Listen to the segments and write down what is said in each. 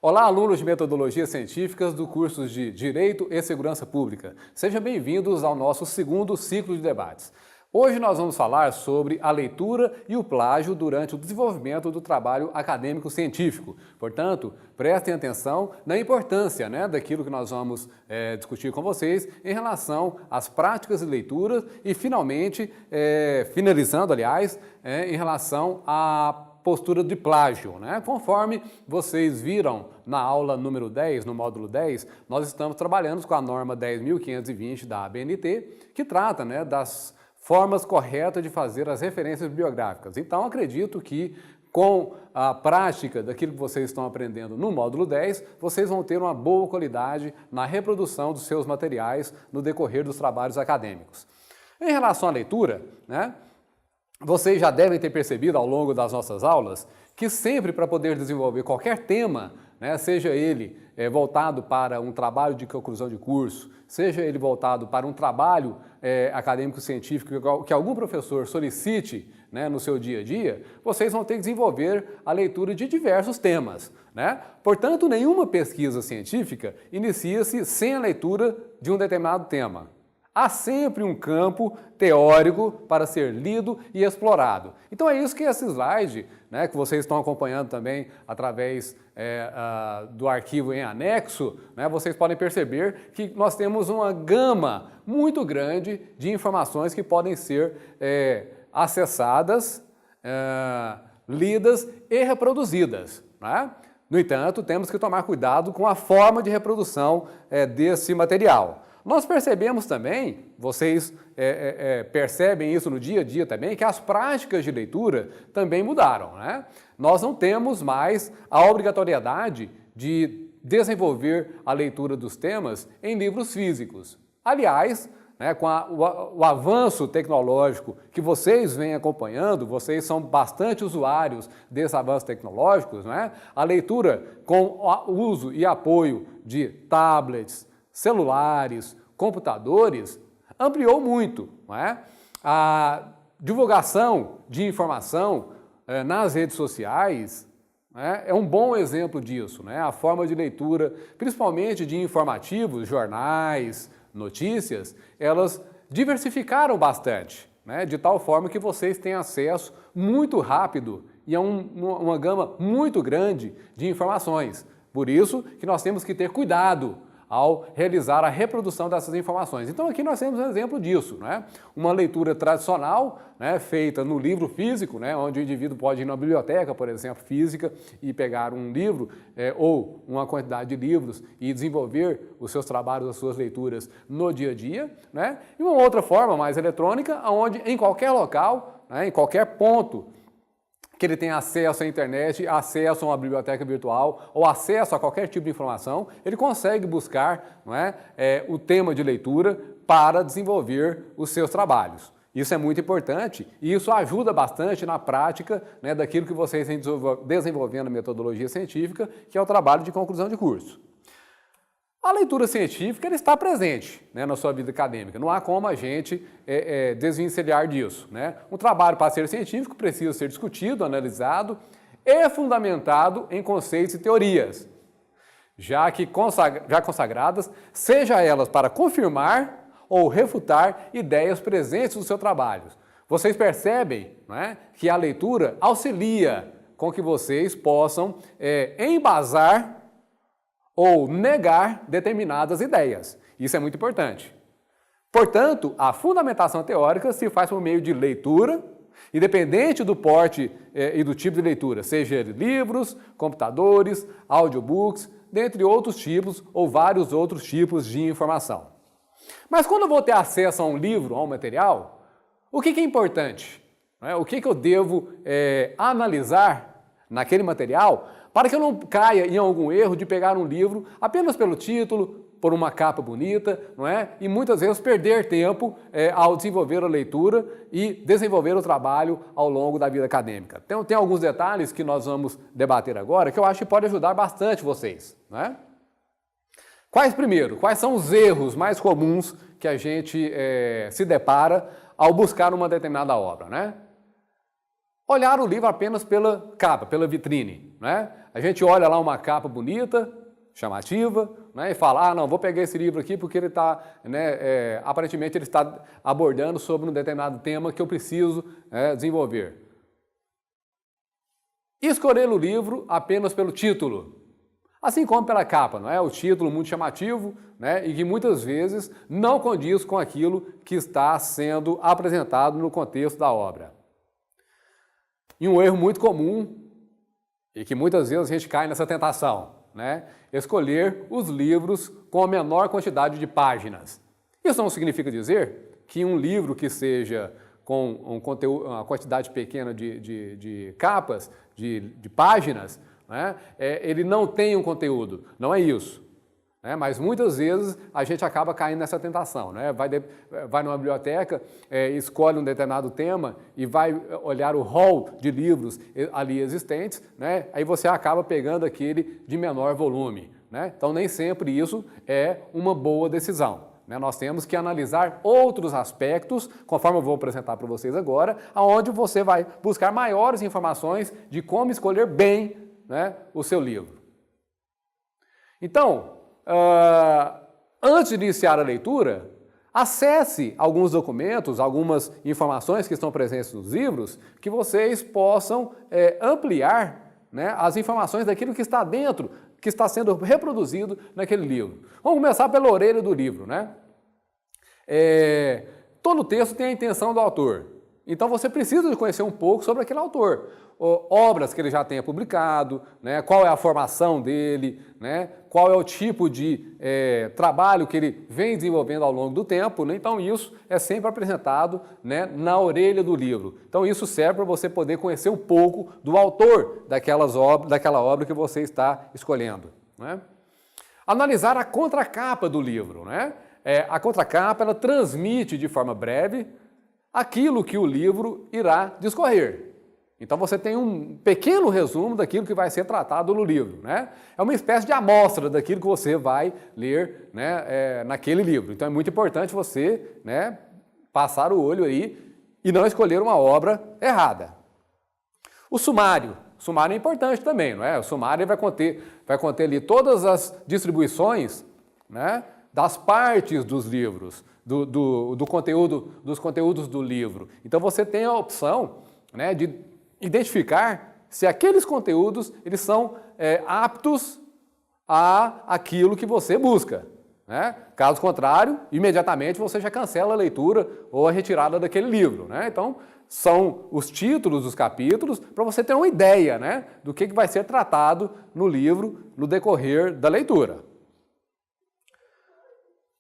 Olá, alunos de Metodologias Científicas do curso de Direito e Segurança Pública. Sejam bem-vindos ao nosso segundo ciclo de debates. Hoje nós vamos falar sobre a leitura e o plágio durante o desenvolvimento do trabalho acadêmico científico. Portanto, prestem atenção na importância daquilo que nós vamos discutir com vocês em relação às práticas de leitura e, finalmente, finalizando, aliás, em relação à postura de plágio, Conforme vocês viram na aula número 10, no módulo 10, nós estamos trabalhando com a norma 10.520 da ABNT, que trata das formas corretas de fazer as referências bibliográficas. Então, acredito que com a prática daquilo que vocês estão aprendendo no módulo 10, vocês vão ter uma boa qualidade na reprodução dos seus materiais no decorrer dos trabalhos acadêmicos. Em relação à leitura, vocês já devem ter percebido ao longo das nossas aulas que sempre para poder desenvolver qualquer tema, seja ele voltado para um trabalho de conclusão de curso, seja ele voltado para um trabalho acadêmico-científico que algum professor solicite no seu dia a dia, vocês vão ter que desenvolver a leitura de diversos temas. Portanto, nenhuma pesquisa científica inicia-se sem a leitura de um determinado tema. Há sempre um campo teórico para ser lido e explorado. Então é isso que esse slide, que vocês estão acompanhando também através do arquivo em anexo, vocês podem perceber que nós temos uma gama muito grande de informações que podem ser acessadas, lidas e reproduzidas. No entanto, temos que tomar cuidado com a forma de reprodução desse material. Nós percebemos também, vocês percebem isso no dia a dia também, que as práticas de leitura também mudaram. Nós não temos mais a obrigatoriedade de desenvolver a leitura dos temas em livros físicos. Aliás, com o avanço tecnológico que vocês vêm acompanhando, vocês são bastante usuários desses avanços tecnológicos, a leitura com o uso e apoio de tablets, celulares, computadores, ampliou muito. A divulgação de informação nas redes sociais é um bom exemplo disso. A forma de leitura, principalmente de informativos, jornais, notícias, elas diversificaram bastante, de tal forma que vocês têm acesso muito rápido e a uma gama muito grande de informações. Por isso que nós temos que ter cuidado ao realizar a reprodução dessas informações. Então aqui nós temos um exemplo disso, Uma leitura tradicional, feita no livro físico, onde o indivíduo pode ir na biblioteca, por exemplo, física, e pegar um livro ou uma quantidade de livros e desenvolver os seus trabalhos, as suas leituras no dia a dia, E uma outra forma mais eletrônica, onde em qualquer local, em qualquer ponto que ele tem acesso à internet, acesso a uma biblioteca virtual ou acesso a qualquer tipo de informação, ele consegue buscar o tema de leitura para desenvolver os seus trabalhos. Isso é muito importante e isso ajuda bastante na prática daquilo que vocês vêm desenvolvendo na metodologia científica, que é o trabalho de conclusão de curso. A leitura científica está presente na sua vida acadêmica, não há como a gente desvencilhar disso. Um trabalho para ser científico precisa ser discutido, analisado e fundamentado em conceitos e teorias, já consagradas, seja elas para confirmar ou refutar ideias presentes nos seus trabalhos. Vocês percebem que a leitura auxilia com que vocês possam embasar ou negar determinadas ideias. Isso é muito importante. Portanto, a fundamentação teórica se faz por meio de leitura, independente do porte e do tipo de leitura, seja livros, computadores, audiobooks, dentre outros tipos ou vários outros tipos de informação. Mas quando eu vou ter acesso a um livro, a um material, o que é importante? O que eu devo analisar naquele material para que eu não caia em algum erro de pegar um livro apenas pelo título, por uma capa bonita, E muitas vezes perder tempo ao desenvolver a leitura e desenvolver o trabalho ao longo da vida acadêmica. Tem alguns detalhes que nós vamos debater agora que eu acho que pode ajudar bastante vocês, Quais são os erros mais comuns que a gente se depara ao buscar uma determinada obra, olhar o livro apenas pela capa, pela vitrine, né? A gente olha lá uma capa bonita, chamativa, né, e fala, ah, não, vou pegar esse livro aqui porque ele está, né, aparentemente ele está abordando sobre um determinado tema que eu preciso desenvolver. Escolher o livro apenas pelo título, assim como pela capa, não é? O título muito chamativo, né, e que muitas vezes não condiz com aquilo que está sendo apresentado no contexto da obra. E um erro muito comum, e que muitas vezes a gente cai nessa tentação, né? Escolher os livros com a menor quantidade de páginas. Isso não significa dizer que um livro que seja com uma quantidade pequena de capas, de páginas, né, ele não tem um conteúdo. Não é isso. Né? Mas muitas vezes a gente acaba caindo nessa tentação. Né? Vai numa biblioteca, escolhe um determinado tema e vai olhar o hall de livros ali existentes, né? Aí você acaba pegando aquele de menor volume. Né? Então nem sempre isso é uma boa decisão. Né? Nós temos que analisar outros aspectos, conforme eu vou apresentar para vocês agora, onde você vai buscar maiores informações de como escolher bem, né, o seu livro. Então, antes de iniciar a leitura, acesse alguns documentos, algumas informações que estão presentes nos livros, que vocês possam ampliar, né, as informações daquilo que está dentro, que está sendo reproduzido naquele livro. Vamos começar pela orelha do livro, né? Todo texto tem a intenção do autor. Então você precisa de conhecer um pouco sobre aquele autor. Obras que ele já tenha publicado, né? Qual é a formação dele, né? Qual é o tipo de trabalho que ele vem desenvolvendo ao longo do tempo. Né? Então isso é sempre apresentado, né, na orelha do livro. Então isso serve para você poder conhecer um pouco do autor daquela obra que você está escolhendo. Né? Analisar a contracapa do livro. Né? A contracapa ela transmite de forma breve aquilo que o livro irá discorrer. Então você tem um pequeno resumo daquilo que vai ser tratado no livro. Né? É uma espécie de amostra daquilo que você vai ler, né, naquele livro. Então é muito importante você, né, passar o olho aí e não escolher uma obra errada. O sumário. O sumário é importante também, não é? O sumário vai conter ali todas as distribuições, né, das partes dos livros, dos conteúdos do livro. Então você tem a opção, né, de identificar se aqueles conteúdos eles são aptos a aquilo que você busca. Né? Caso contrário, imediatamente você já cancela a leitura ou a retirada daquele livro. Né? Então, são os títulos dos capítulos para você ter uma ideia, né, do que vai ser tratado no livro no decorrer da leitura.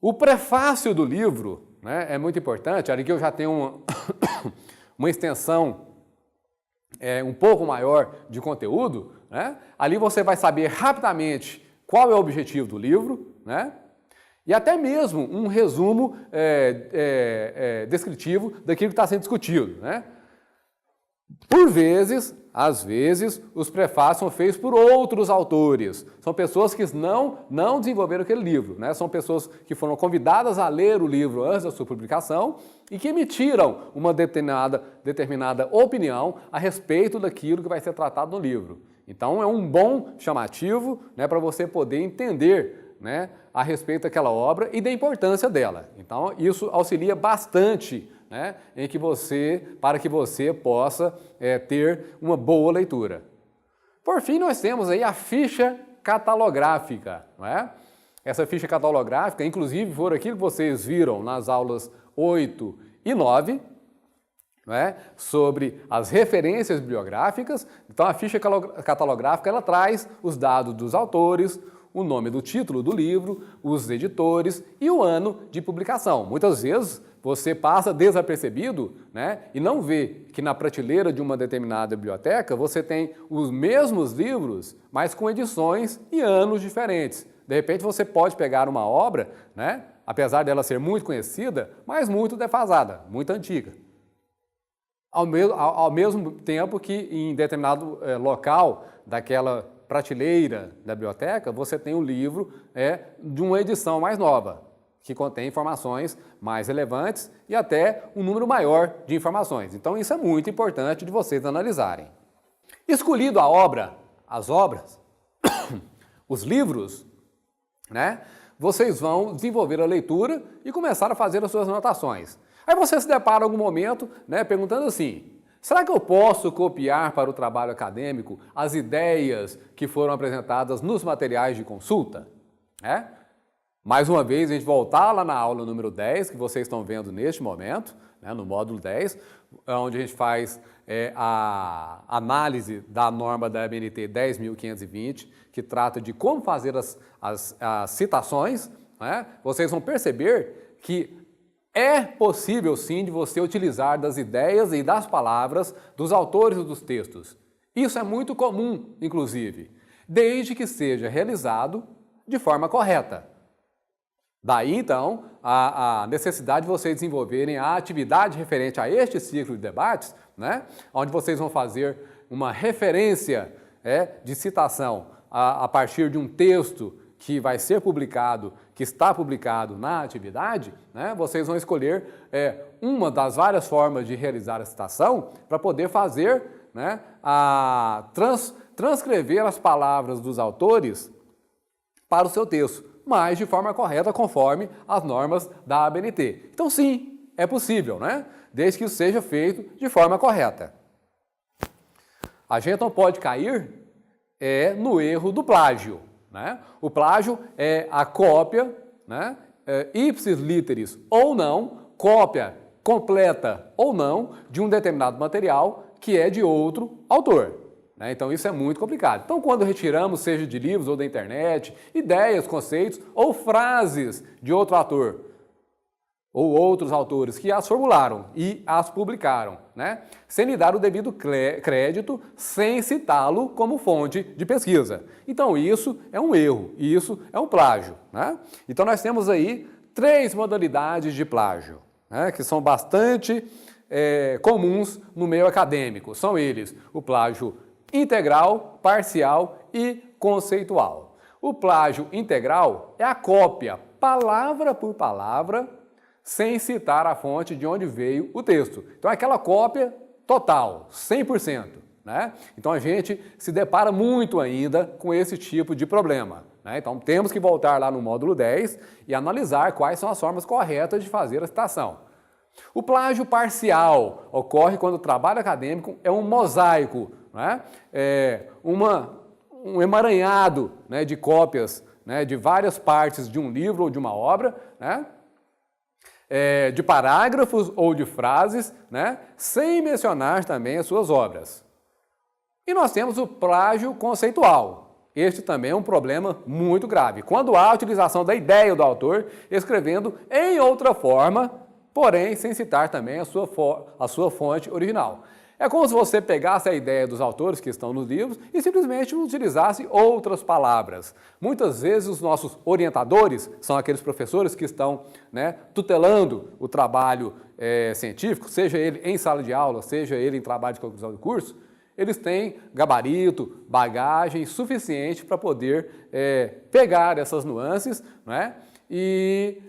O prefácio do livro, né, é muito importante. Aqui eu já tenho uma extensão um pouco maior de conteúdo. Né? Ali você vai saber rapidamente qual é o objetivo do livro, né? E até mesmo um resumo descritivo daquilo que está sendo discutido. Né? Às vezes, os prefácios são feitos por outros autores. São pessoas que não desenvolveram aquele livro. Né? São pessoas que foram convidadas a ler o livro antes da sua publicação e que emitiram uma determinada opinião a respeito daquilo que vai ser tratado no livro. Então, é um bom chamativo, né, para você poder entender, né, a respeito daquela obra e da importância dela. Então, isso auxilia bastante, né, para que você possa ter uma boa leitura. Por fim, nós temos aí a ficha catalográfica. Não é? Essa ficha catalográfica, inclusive, foi aquilo que vocês viram nas aulas 8 e 9, não é? Sobre as referências bibliográficas. Então, a ficha catalográfica ela traz os dados dos autores, o nome do título do livro, os editores e o ano de publicação. Muitas vezes você passa desapercebido, né, e não vê que na prateleira de uma determinada biblioteca você tem os mesmos livros, mas com edições e anos diferentes. De repente você pode pegar uma obra, né, apesar dela ser muito conhecida, mas muito defasada, muito antiga. Ao mesmo tempo que em determinado local daquela prateleira da biblioteca, você tem um livro de uma edição mais nova. que contém informações mais relevantes e até um número maior de informações. Então isso é muito importante de vocês analisarem. Escolhido a obra, as obras, os livros, né? Vocês vão desenvolver a leitura e começar a fazer as suas anotações. Aí você se depara em algum momento, né, perguntando assim: será que eu posso copiar para o trabalho acadêmico as ideias que foram apresentadas nos materiais de consulta? Mais uma vez, a gente voltar lá na aula número 10, que vocês estão vendo neste momento, né, no módulo 10, onde a gente faz a análise da norma da ABNT 10.520, que trata de como fazer as citações, né? Vocês vão perceber que é possível sim de você utilizar das ideias e das palavras dos autores dos textos. Isso é muito comum, inclusive, desde que seja realizado de forma correta. Daí, então, a necessidade de vocês desenvolverem a atividade referente a este ciclo de debates, né, onde vocês vão fazer uma referência de citação a partir de um texto que vai ser publicado, que está publicado na atividade, né, vocês vão escolher uma das várias formas de realizar a citação para poder fazer, né, transcrever as palavras dos autores para o seu texto, mas de forma correta, conforme as normas da ABNT. Então, sim, é possível, né? Desde que isso seja feito de forma correta. A gente não pode cair no erro do plágio, né? O plágio é a cópia, né, ipsis literis ou não, cópia completa ou não, de um determinado material que é de outro autor. Então isso é muito complicado. Então quando retiramos, seja de livros ou da internet, ideias, conceitos ou frases de outro autor ou outros autores que as formularam e as publicaram, né, sem lhe dar o devido crédito, sem citá-lo como fonte de pesquisa. Então isso é um erro, isso é um plágio, né? Então nós temos aí 3 modalidades de plágio, né, que são bastante comuns no meio acadêmico. São eles o plágio integral, parcial e conceitual. O plágio integral é a cópia, palavra por palavra, sem citar a fonte de onde veio o texto. Então é aquela cópia total, 100%. Né? Então a gente se depara muito ainda com esse tipo de problema. Né? Então temos que voltar lá no módulo 10 e analisar quais são as formas corretas de fazer a citação. O plágio parcial ocorre quando o trabalho acadêmico é um mosaico, né? Um emaranhado, né, de cópias, né, de várias partes de um livro ou de uma obra, né? De parágrafos ou de frases, né, sem mencionar também as suas obras. E nós temos o plágio conceitual. Este também é um problema muito grave, quando há a utilização da ideia do autor escrevendo em outra forma, porém sem citar também a sua fonte original. É como se você pegasse a ideia dos autores que estão nos livros e simplesmente utilizasse outras palavras. Muitas vezes os nossos orientadores são aqueles professores que estão, né, tutelando o trabalho científico, seja ele em sala de aula, seja ele em trabalho de conclusão de curso, eles têm gabarito, bagagem suficiente para poder pegar essas nuances, né, e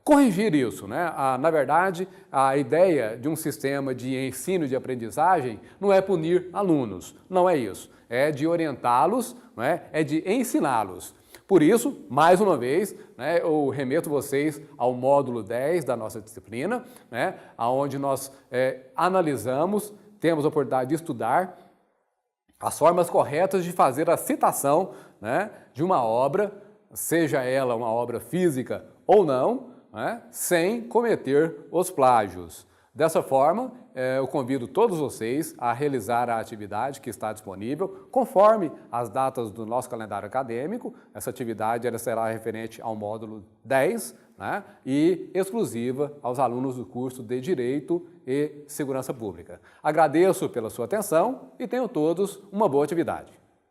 corrigir isso, né? Na verdade, a ideia de um sistema de ensino e de aprendizagem não é punir alunos, não é isso. É de orientá-los, né? É de ensiná-los. Por isso, mais uma vez, né, eu remeto vocês ao módulo 10 da nossa disciplina, né, onde nós analisamos, temos a oportunidade de estudar as formas corretas de fazer a citação, né, de uma obra, seja ela uma obra física ou não, né, sem cometer os plágios. Dessa forma, eu convido todos vocês a realizar a atividade que está disponível, conforme as datas do nosso calendário acadêmico. Essa atividade ela será referente ao módulo 10, né, e exclusiva aos alunos do curso de Direito e Segurança Pública. Agradeço pela sua atenção e tenham todos uma boa atividade.